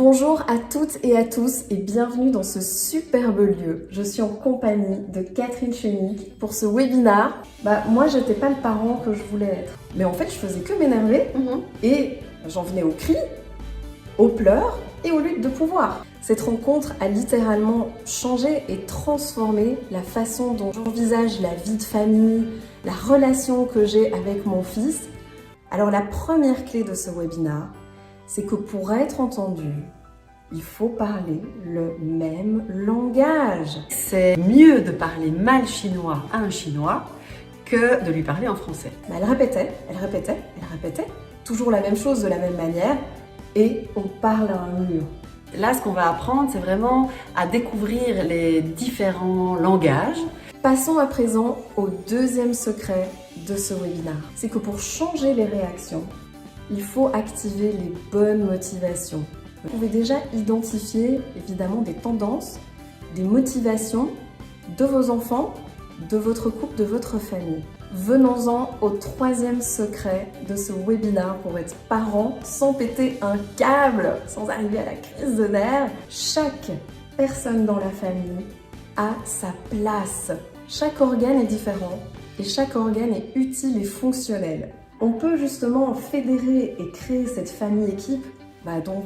Bonjour à toutes et à tous et bienvenue dans ce superbe lieu. Je suis en compagnie de Catherine Chénic pour ce webinaire. Moi, j'étais pas le parent que je voulais être. Mais en fait, je faisais que m'énerver et j'en venais aux cris, aux pleurs et aux luttes de pouvoir. Cette rencontre a littéralement changé et transformé la façon dont j'envisage la vie de famille, la relation que j'ai avec mon fils. Alors la première clé de ce webinaire, c'est que pour être entendu, il faut parler le même langage. C'est mieux de parler mal chinois à un chinois que de lui parler en français. Elle répétait, toujours la même chose de la même manière, et on parle à un mur. Là, ce qu'on va apprendre, c'est vraiment à découvrir les différents langages. Passons à présent au deuxième secret de ce webinaire. C'est que pour changer les réactions, il faut activer les bonnes motivations. Vous pouvez déjà identifier évidemment des tendances, des motivations de vos enfants, de votre couple, de votre famille. Venons-en au troisième secret de ce webinaire pour être parent sans péter un câble, sans arriver à la crise de nerfs. Chaque personne dans la famille a sa place. Chaque organe est différent et chaque organe est utile et fonctionnel. On peut justement fédérer et créer cette famille-équipe dont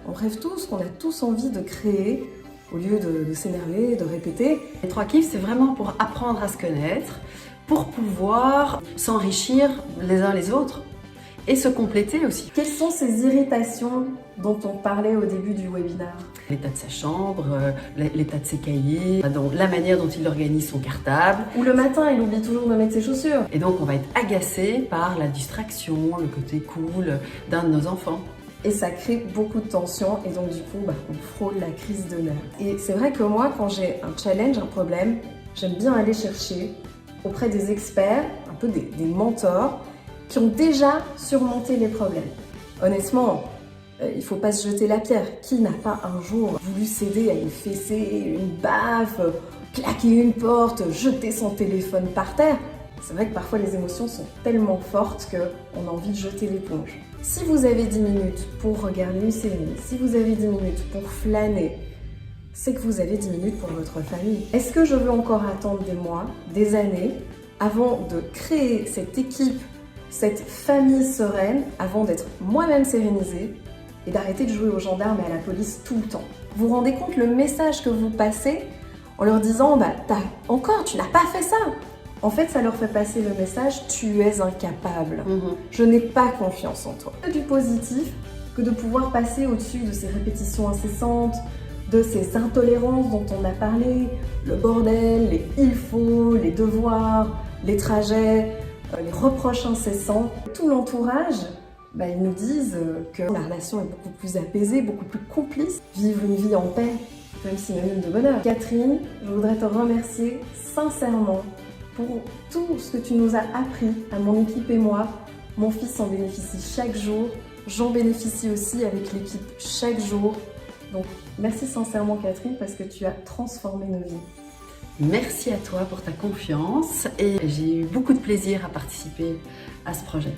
on rêve tous, qu'on a tous envie de créer au lieu de s'énerver, de répéter. Les 3 kiffs, c'est vraiment pour apprendre à se connaître, pour pouvoir s'enrichir les uns les autres et se compléter aussi. Quelles sont ces irritations dont on parlait au début du webinaire? L'état de sa chambre, l'état de ses cahiers, la manière dont il organise son cartable. Ou le matin, il oublie toujours de mettre ses chaussures. Et donc on va être agacé par la distraction, le côté cool d'un de nos enfants. Et ça crée beaucoup de tension et donc du coup, on frôle la crise de nerfs. Et c'est vrai que moi, quand j'ai un challenge, un problème, j'aime bien aller chercher auprès des experts, un peu des mentors, qui ont déjà surmonté les problèmes. Honnêtement, il ne faut pas se jeter la pierre. Qui n'a pas un jour voulu céder à une fessée, une baffe, claquer une porte, jeter son téléphone par terre? C'est vrai que parfois les émotions sont tellement fortes qu'on a envie de jeter l'éponge. Si vous avez 10 minutes pour regarder une série, si vous avez 10 minutes pour flâner, c'est que vous avez 10 minutes pour votre famille. Est-ce que je veux encore attendre des mois, des années, avant de créer cette équipe, cette famille sereine, avant d'être moi-même sérénisée et d'arrêter de jouer aux gendarmes et à la police tout le temps? Vous vous rendez compte le message que vous passez en leur disant tu n'as pas fait ça? En fait, ça leur fait passer le message « tu es incapable, je n'ai pas confiance en toi ». C'est du positif que de pouvoir passer au-dessus de ces répétitions incessantes, de ces intolérances dont on a parlé, le bordel, les « il faut », les devoirs, les trajets, les reproches incessants. Tout l'entourage, ils nous disent que la relation est beaucoup plus apaisée, beaucoup plus complice. Vivre une vie en paix, c'est même synonyme de bonheur. Catherine, je voudrais te remercier sincèrement pour tout ce que tu nous as appris, à mon équipe et moi. Mon fils en bénéficie chaque jour, j'en bénéficie aussi avec l'équipe chaque jour. Donc merci sincèrement Catherine parce que tu as transformé nos vies. Merci à toi pour ta confiance et j'ai eu beaucoup de plaisir à participer à ce projet.